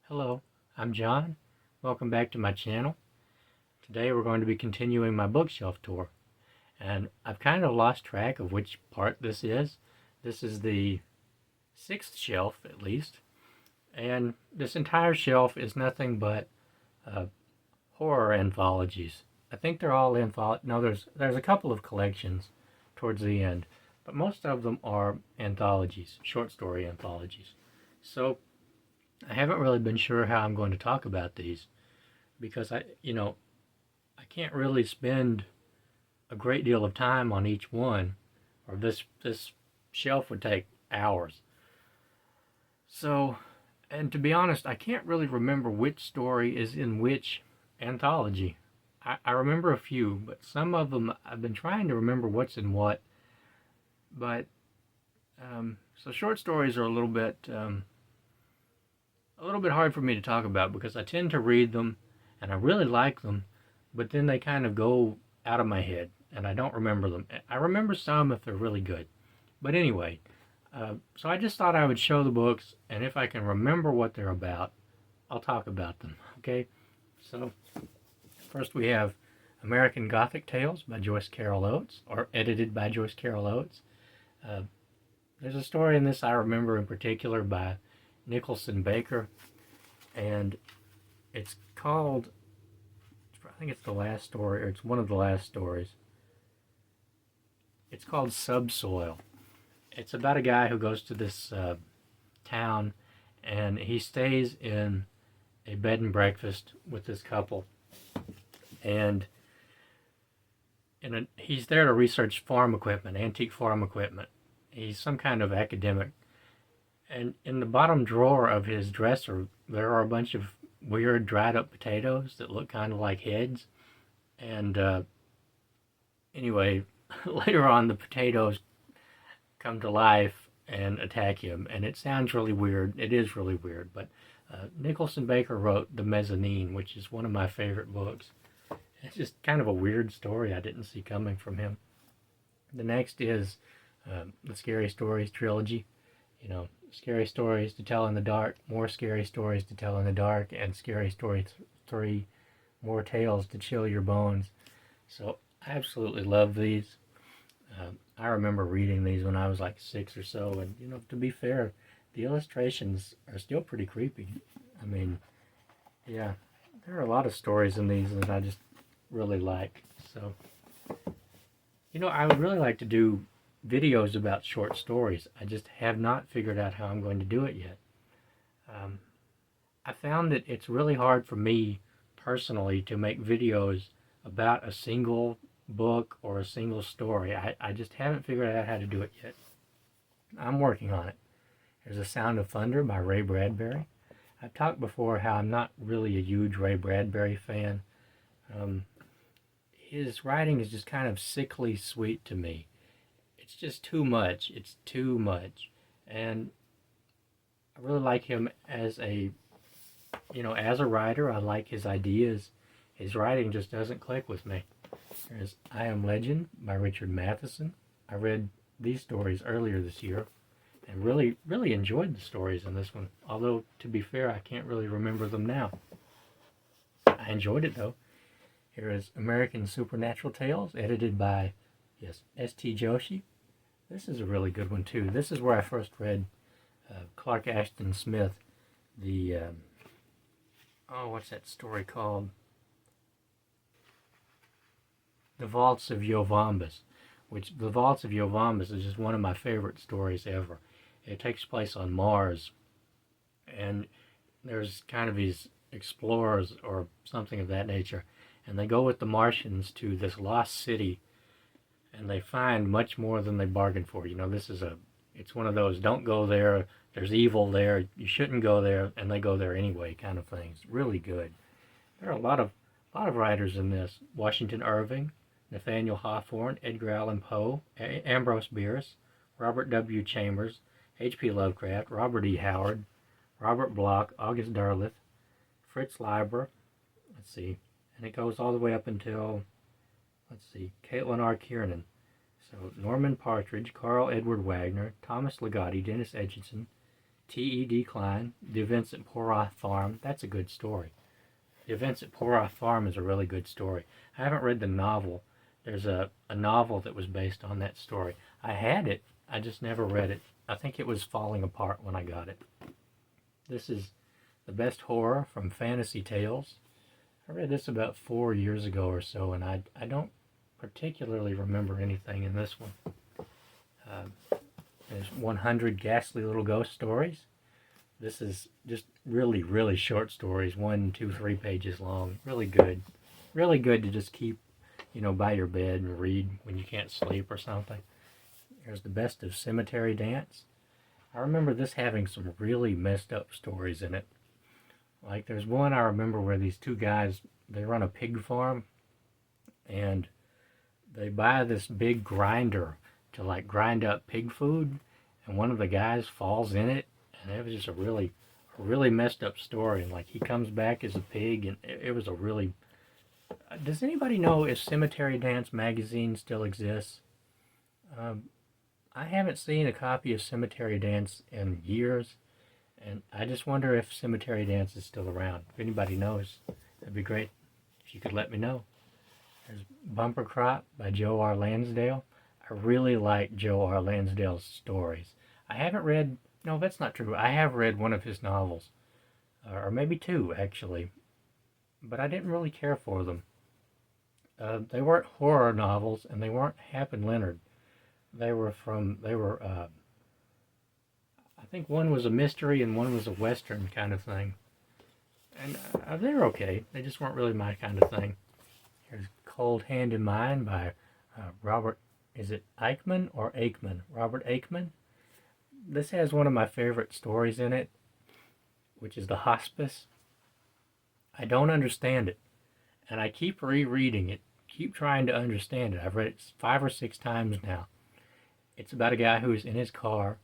Hello, I'm John. Welcome back to my channel. Today we're going to be continuing my bookshelf tour. And I've kind of lost track of which part this is. This is the 6th shelf, at least. And this entire shelf is nothing but horror anthologies. I think they're all anthologies. No, there's a couple of collections towards the end. But most of them are anthologies, short story anthologies. So I haven't really been sure how I'm going to talk about these because I can't really spend a great deal of time on each one, or this shelf would take hours. So, and to be honest, I can't really remember which story is in which anthology. I remember a few, but some of them I've been trying to remember what's in what. But so short stories are a little bit hard for me to talk about because I tend to read them and I really like them, but then they kind of go out of my head and I don't remember them. I remember some if they're really good. But anyway, so I just thought I would show the books, and if I can remember what they're about, I'll talk about them, okay? So first we have American Gothic Tales by Joyce Carol Oates, or edited by Joyce Carol Oates. There's a story in this I remember in particular by Nicholson Baker, and it's called, I think it's the last story, or it's one of the last stories. It's called Subsoil. It's about a guy who goes to this town, and he stays in a bed and breakfast with this couple, and he's there to research farm equipment, antique farm equipment. He's some kind of academic. And in the bottom drawer of his dresser, there are a bunch of weird dried up potatoes that look kind of like heads. And anyway, later on the potatoes come to life and attack him. And it sounds really weird. It is really weird. But Nicholson Baker wrote The Mezzanine, which is one of my favorite books. It's just kind of a weird story I didn't see coming from him. The next is the Scary Stories trilogy. You know, Scary Stories to Tell in the Dark, More Scary Stories to Tell in the Dark, and Scary Story 3, More Tales to Chill Your Bones. So I absolutely love these. I remember reading these when I was like 6 or so, and to be fair, the illustrations are still pretty creepy. I mean, yeah, there are a lot of stories in these that I just really like. So, I would really like to do videos about short stories. I just have not figured out how I'm going to do it yet. I found that it's really hard for me personally to make videos about a single book or a single story. I just haven't figured out how to do it yet. I'm working on it. There's A Sound of Thunder by Ray Bradbury. I've talked before how I'm not really a huge Ray Bradbury fan. His writing is just kind of sickly sweet to me. It's just too much. It's too much. And I really like him as a writer. I like his ideas. His writing just doesn't click with me. There's I Am Legend by Richard Matheson. I read these stories earlier this year and really, really enjoyed the stories in this one. Although, to be fair, I can't really remember them now. I enjoyed it, though. Here is American Supernatural Tales, edited by, S.T. Joshi. This is a really good one, too. This is where I first read Clark Ashton Smith, the, what's that story called? The Vaults of Yovombus, which The Vaults of Yovombus is just one of my favorite stories ever. It takes place on Mars, and there's kind of these explorers or something of that nature, and they go with the Martians to this lost city, and they find much more than they bargained for. It's one of those, don't go there, there's evil there, you shouldn't go there, and they go there anyway kind of things. Really good. There are a lot of writers in this. Washington Irving, Nathaniel Hawthorne, Edgar Allan Poe, Ambrose Bierce, Robert W. Chambers, H.P. Lovecraft, Robert E. Howard, Robert Bloch, August Derleth, Fritz Leiber, and it goes all the way up until, Caitlin R. Kiernan. So Norman Partridge, Carl Edward Wagner, Thomas Ligotti, Dennis Edgerton, T.E. Klein, The Events at Porath Farm. That's a good story. The Events at Porath Farm is a really good story. I haven't read the novel. There's a novel that was based on that story. I had it, I just never read it. I think it was falling apart when I got it. This is The Best Horror from Fantasy Tales. I read this about 4 years ago or so, and I don't particularly remember anything in this one. There's 100 Ghastly Little Ghost Stories. This is just really, really short stories, 1, 2, 3 pages long. Really good. Really good to just keep, by your bed and read when you can't sleep or something. Here's The Best of Cemetery Dance. I remember this having some really messed up stories in it. Like there's one I remember where these two guys, they run a pig farm and they buy this big grinder to like grind up pig food, and one of the guys falls in it, and it was just a really messed up story. And like he comes back as a pig, and it was a really... Does anybody know if Cemetery Dance magazine still exists? I haven't seen a copy of Cemetery Dance in years, and I just wonder if Cemetery Dance is still around. If anybody knows, that'd be great if you could let me know. There's Bumper Crop by Joe R. Lansdale. I really like Joe R. Lansdale's stories. I haven't read... No, that's not true. I have read one of his novels. Or maybe two, actually. But I didn't really care for them. They weren't horror novels, and they weren't Hap and Leonard. I think one was a mystery and one was a Western kind of thing. And they're okay. They just weren't really my kind of thing. Here's Cold Hand in Mind by Robert... Is it Aickman or Aickman? Robert Aickman. This has one of my favorite stories in it, which is The Hospice. I don't understand it, and I keep rereading it, keep trying to understand it. I've read it 5 or 6 times now. It's about a guy who's in his car,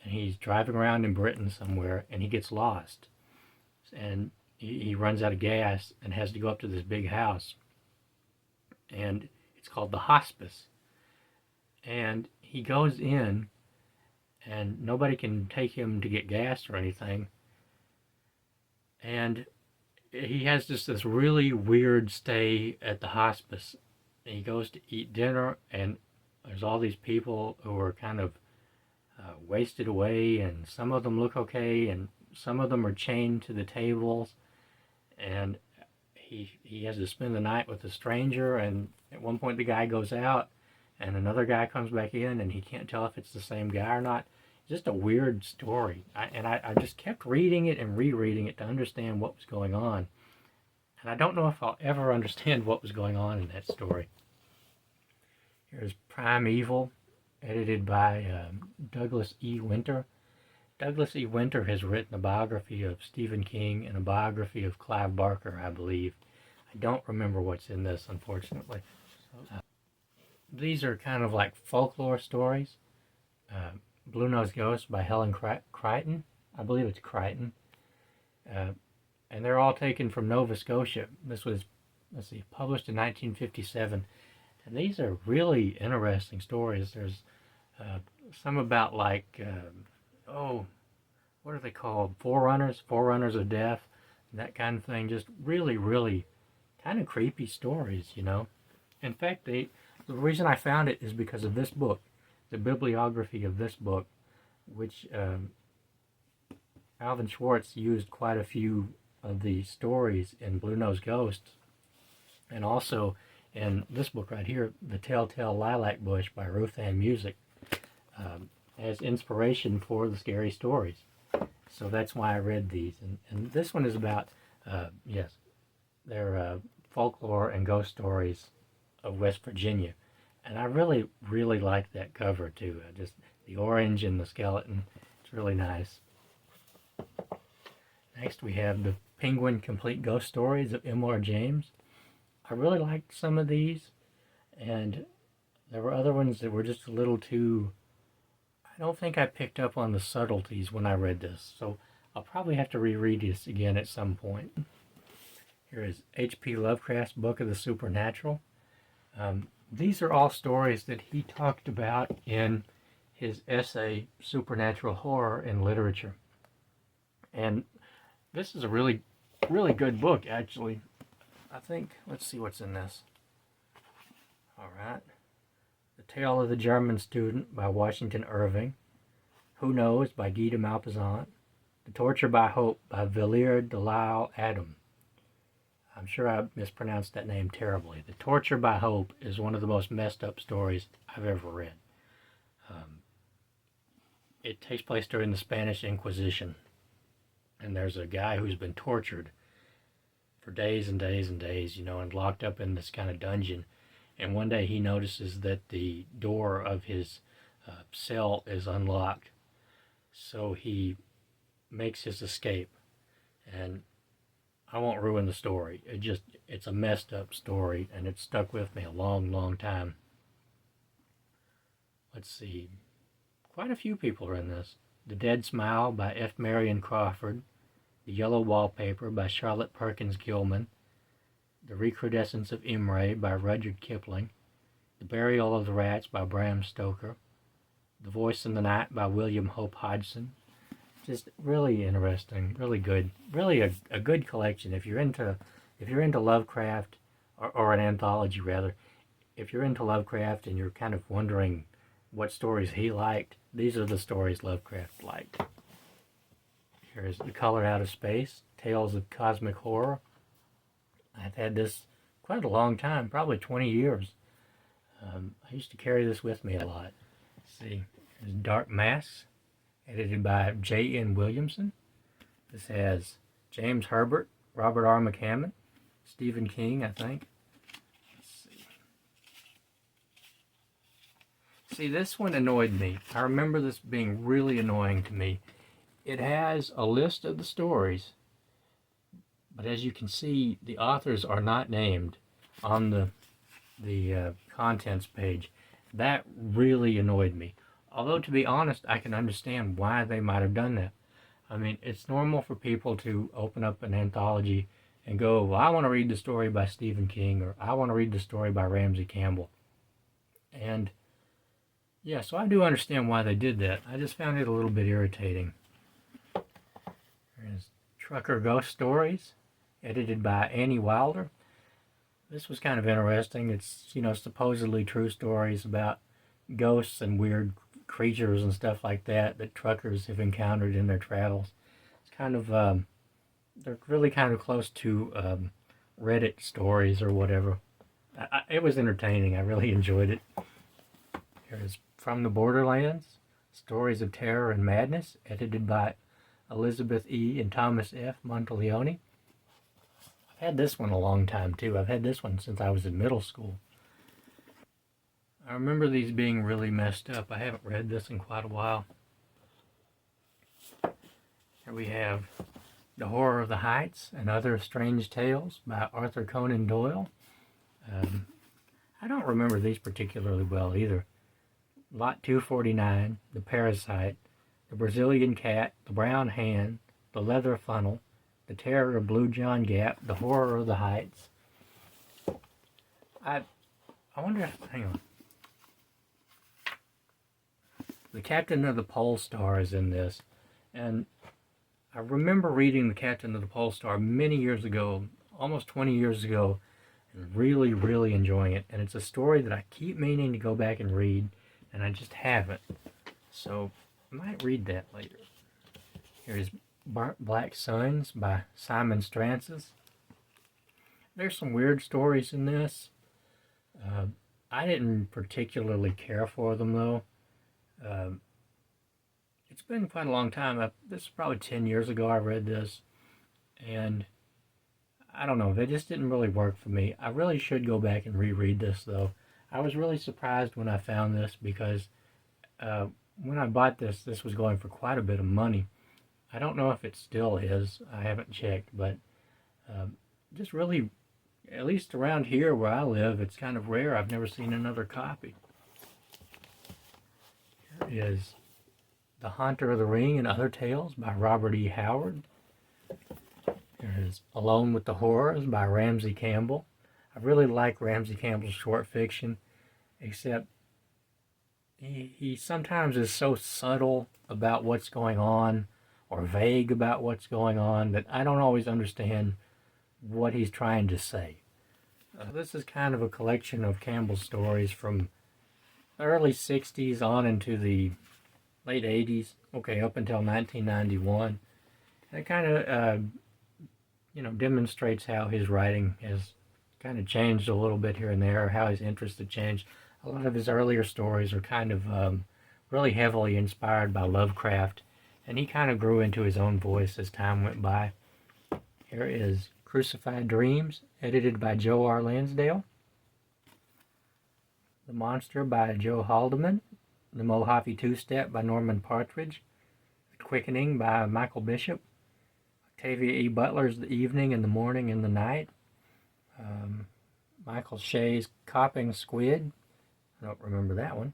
and he's driving around in Britain somewhere, and he gets lost. And he runs out of gas and has to go up to this big house. And it's called The Hospice. And he goes in, and nobody can take him to get gas or anything. And he has just this really weird stay at the hospice. And he goes to eat dinner, and there's all these people who are kind of wasted away, and some of them look okay, and some of them are chained to the tables. And he has to spend the night with a stranger, and at one point the guy goes out, and another guy comes back in, and he can't tell if it's the same guy or not. Just a weird story. I just kept reading it and rereading it to understand what was going on. And I don't know if I'll ever understand what was going on in that story. Here's Primeval, edited by Douglas E. Winter. Douglas E. Winter has written a biography of Stephen King and a biography of Clive Barker, I believe. I don't remember what's in this, unfortunately. These are kind of like folklore stories. Bluenose Ghost by Helen Creighton. I believe it's Creighton. And they're all taken from Nova Scotia. This was, published in 1957. And these are really interesting stories. There's some about like, what are they called? Forerunners of Death, that kind of thing. Just really, really kind of creepy stories, In fact, the reason I found it is because of this book, the bibliography of this book, which Alvin Schwarz used quite a few of the stories in Bluenose Ghost, and also in this book right here, The Telltale Lilac Bush by Ruth and Musick, as inspiration for the scary stories. So that's why I read these. And this one is about, they're folklore and ghost stories of West Virginia. And I really, really like that cover too. Just the orange and the skeleton. It's really nice. Next we have the Penguin Complete Ghost Stories of M.R. James. I really liked some of these, and there were other ones that were just a little too... I don't think I picked up on the subtleties when I read this, so I'll probably have to reread this again at some point. Here is H.P. Lovecraft's Book of the Supernatural. These are all stories that he talked about in his essay, Supernatural Horror in Literature. And this is a really, really good book, actually. I think, let's see what's in this. All right. The Tale of the German Student by Washington Irving. Who Knows by Guy de Maupassant. The Torture by Hope by Villiers de l'Isle Adam. I'm sure I mispronounced that name terribly. The Torture by Hope is one of the most messed up stories I've ever read. It takes place during the Spanish Inquisition. And there's a guy who's been tortured for days and days and days, and locked up in this kind of dungeon. And one day he notices that the door of his cell is unlocked. So he makes his escape. And I won't ruin the story. It's a messed up story, and it stuck with me a long, long time. Let's see. Quite a few people are in this. The Dead Smile by F. Marion Crawford. The Yellow Wallpaper by Charlotte Perkins Gilman. The Recrudescence of Imre by Rudyard Kipling. The Burial of the Rats by Bram Stoker. The Voice in the Night by William Hope Hodgson. Just really interesting, really good, really a good collection. If you're into Lovecraft, or an anthology rather, if you're into Lovecraft and you're kind of wondering what stories he liked, these are the stories Lovecraft liked. Here's The Color Out of Space, Tales of Cosmic Horror. I've had this quite a long time, probably 20 years. I used to carry this with me a lot. Let's see, there's Dark Masques, edited by J.N. Williamson. This has James Herbert, Robert R. McCammon, Stephen King, I think. Let's see. See, this one annoyed me. I remember this being really annoying to me. It has a list of the stories, but as you can see, the authors are not named on the contents page. That really annoyed me. Although, to be honest, I can understand why they might have done that. I mean, it's normal for people to open up an anthology and go, well, I want to read the story by Stephen King, or I want to read the story by Ramsey Campbell. And, yeah, so I do understand why they did that. I just found it a little bit irritating. There's Trucker Ghost Stories, edited by Annie Wilder. This was kind of interesting. It's, supposedly true stories about ghosts and weird creatures and stuff like that truckers have encountered in their travels. It's kind of, they're really kind of close to Reddit stories or whatever. It was entertaining. I really enjoyed it. Here's From the Borderlands, Stories of Terror and Madness, edited by Elizabeth E. and Thomas F. Monteleone. I've had this one a long time, too. I've had this one since I was in middle school. I remember these being really messed up. I haven't read this in quite a while. Here we have The Horror of the Heights and Other Strange Tales by Arthur Conan Doyle. I don't remember these particularly well either. Lot 249, The Parasite, The Brazilian Cat, The Brown Hand, The Leather Funnel, The Terror of Blue John Gap, The Horror of the Heights. I wonder if, hang on. The Captain of the Pole Star is in this, and I remember reading The Captain of the Pole Star many years ago, almost 20 years ago, and really, really enjoying it. And it's a story that I keep meaning to go back and read, and I just haven't. So I might read that later. Here's Black Suns by Simon Strantzes. There's some weird stories in this. I didn't particularly care for them, though. It's been quite a long time. This is probably 10 years ago I read this, and I don't know, they just didn't really work for me. I really should go back and reread this, though. I was really surprised when I found this because when I bought this, this was going for quite a bit of money. I don't know if it still is. I haven't checked, but just really, at least around here where I live, it's kind of rare. I've never seen another copy. Here is The Haunter of the Ring and Other Tales by Robert E. Howard. Here is Alone with the Horrors by Ramsey Campbell. I really like Ramsey Campbell's short fiction, except he sometimes is so subtle about what's going on or vague about what's going on, that I don't always understand what he's trying to say. This is kind of a collection of Campbell's stories from the early 60s on into the late 80s, okay, up until 1991. And it kind of, demonstrates how his writing has kind of changed a little bit here and there, how his interests have changed. A lot of his earlier stories are kind of really heavily inspired by Lovecraft, and he kind of grew into his own voice as time went by. Here is Crucified Dreams, edited by Joe R. Lansdale. The Monster by Joe Haldeman. The Mojave Two-Step by Norman Partridge. The Quickening by Michael Bishop. Octavia E. Butler's The Evening and the Morning and the Night. Michael Shea's Copping Squid. I don't remember that one.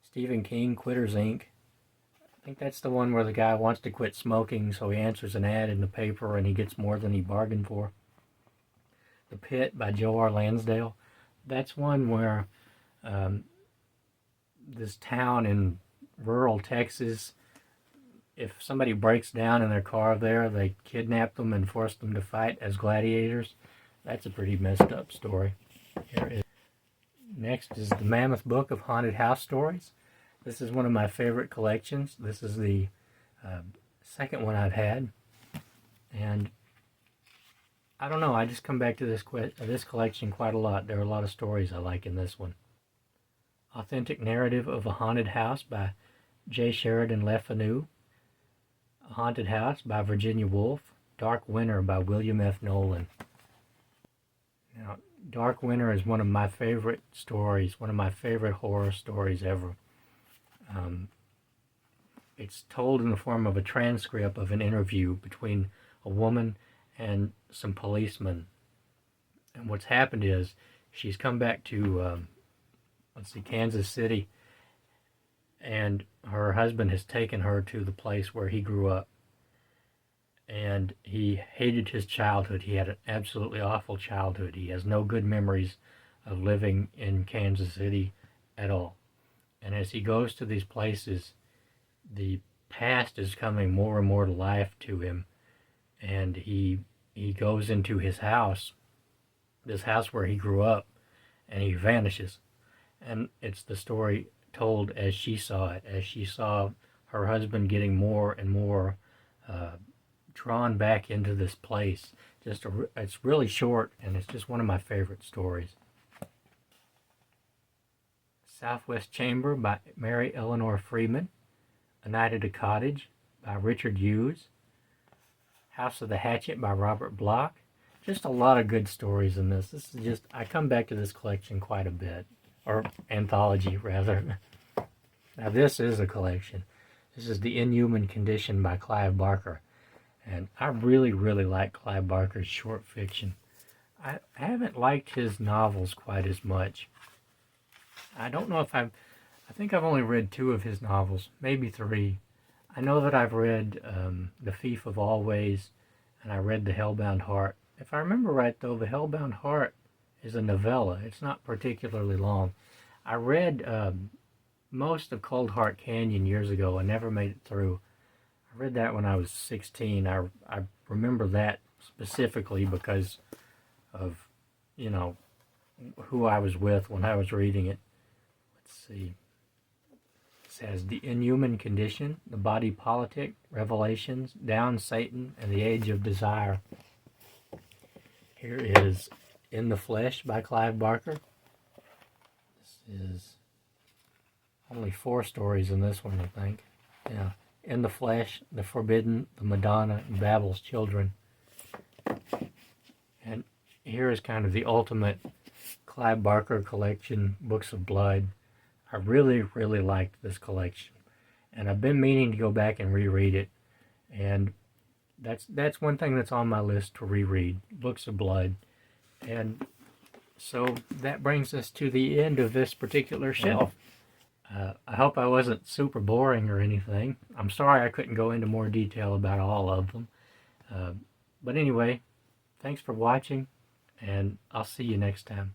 Stephen King, Quitters, Inc. I think that's the one where the guy wants to quit smoking, so he answers an ad in the paper and he gets more than he bargained for. The Pit by Joe R. Lansdale. That's one where this town in rural Texas, if somebody breaks down in their car there, they kidnap them and force them to fight as gladiators. That's a pretty messed up story. Here is. Next is the Mammoth Book of Haunted House Stories. This is one of my favorite collections. This is the second one I've had. And I don't know, I just come back to this collection quite a lot. There are a lot of stories I like in this one. Authentic Narrative of a Haunted House by J. Sheridan Le Fanu. A Haunted House by Virginia Woolf. Dark Winter by William F. Nolan. Now, Dark Winter is one of my favorite stories, one of my favorite horror stories ever. It's told in the form of a transcript of an interview between a woman and some policemen. And what's happened is she's come back to, Kansas City, and her husband has taken her to the place where he grew up. And he hated his childhood. He had an absolutely awful childhood. He has no good memories of living in Kansas City at all. And as he goes to these places, the past is coming more and more to life to him. And he goes into his house, this house where he grew up, and he vanishes. And it's the story told as she saw it, as she saw her husband getting more and more drawn back into this place. It's really short, and it's just one of my favorite stories. Southwest Chamber by Mary Eleanor Freeman. A Night at a Cottage by Richard Hughes. House of the Hatchet by Robert Bloch. Just a lot of good stories in this. I come back to this collection quite a bit. Or anthology, rather. Now this is a collection. This is The Inhuman Condition by Clive Barker. And I really, really like Clive Barker's short fiction. I haven't liked his novels quite as much. I don't know if I think I've only read 2 of his novels, maybe 3. I know that I've read The Thief of Always, and I read The Hellbound Heart. If I remember right, though, The Hellbound Heart is a novella. It's not particularly long. I read most of Cold Heart Canyon years ago. I never made it through. I read that when I was 16. I remember that specifically because of, who I was with when I was reading it. Let's see. It says The Inhuman Condition, The Body Politic, Revelations, Down Satan, and the Age of Desire. Here is In the Flesh by Clive Barker. This is only 4 stories in this one, I think. Yeah. In the Flesh, The Forbidden, The Madonna, and Babel's Children. And here is kind of the ultimate Clive Barker collection, Books of Blood. I really, really liked this collection. And I've been meaning to go back and reread it. And that's one thing that's on my list to reread, Books of Blood. And so that brings us to the end of this particular shelf. I hope I wasn't super boring or anything. I'm sorry I couldn't go into more detail about all of them. But anyway, thanks for watching, and I'll see you next time.